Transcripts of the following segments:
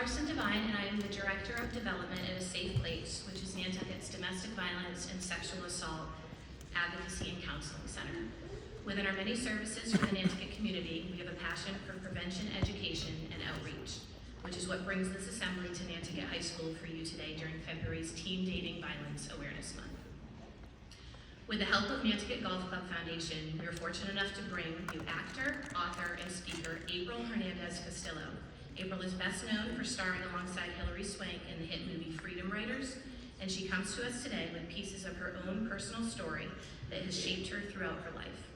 Larson Devine, and I am the Director of Development at A Safe Place, which is Nantucket's domestic violence and sexual assault advocacy and counseling center. Within our many services for the Nantucket community, we have a passion for prevention, education, and outreach, which is what brings this assembly to Nantucket High School for you today during February's Teen Dating Violence Awareness Month. With the help of Nantucket Golf Club Foundation, we are fortunate enough to bring you actor, author, and speaker April Hernandez Castillo. April is best known for starring alongside Hilary Swank in the hit movie Freedom Writers, and she comes to us today with pieces of her own personal story that has shaped her throughout her life.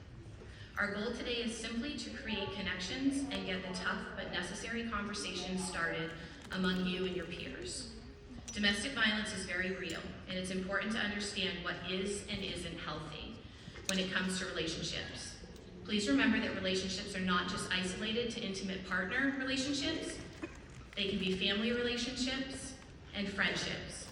Our goal today is simply to create connections and get the tough but necessary conversations started among you and your peers. Domestic violence is very real, and it's important to understand what is and isn't healthy when it comes to relationships. Please remember that relationships are not just isolated to intimate partner relationships. They can be family relationships and friendships.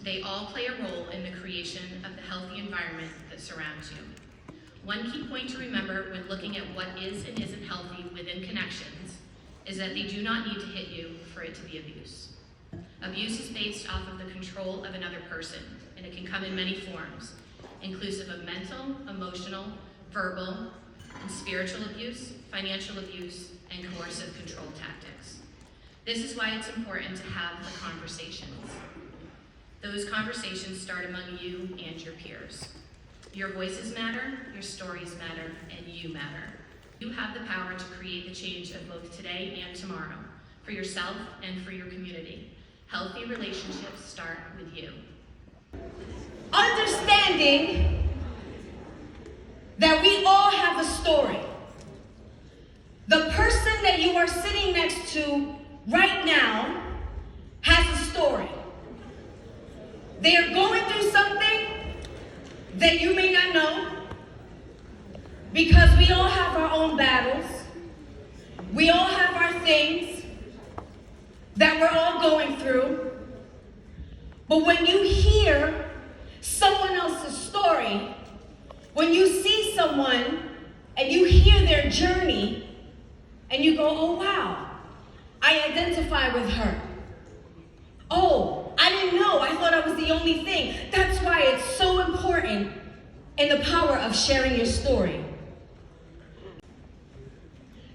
They all play a role in the creation of the healthy environment that surrounds you. One key point to remember when looking at what is and isn't healthy within connections is that they do not need to hit you for it to be abuse. Abuse is based off of the control of another person, and it can come in many forms, inclusive of mental, emotional, verbal, and spiritual abuse, financial abuse, and coercive control tactics. This is why it's important to have the conversations. Those conversations start among you and your peers. Your voices matter, your stories matter, and you matter. You have the power to create the change of both today and tomorrow, for yourself and for your community. Healthy relationships start with you. Understanding that we all have a story. The person that you are sitting next to right now has a story. They are going through something that you may not know, because we all have our own battles. We all have our things that we're all going through. But when you hear someone else's story, when you see someone and you hear their journey and you go, oh wow, I identify with her. Oh, I didn't know, I thought I was the only thing. That's why it's so important in the power of sharing your story.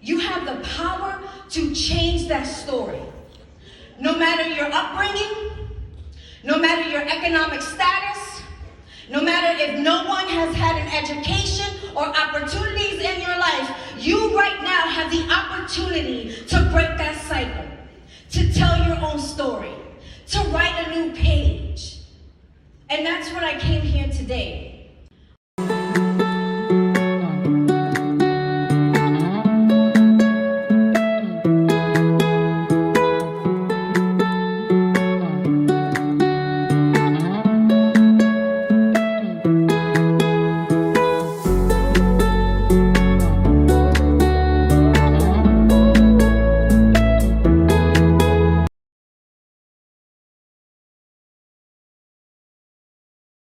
You have the power to change that story. No matter your upbringing, no matter your economic status, no matter if no one has had an education or opportunities in your life, you right now have the opportunity to break that cycle, to tell your own story, to write a new page. And that's what I came here today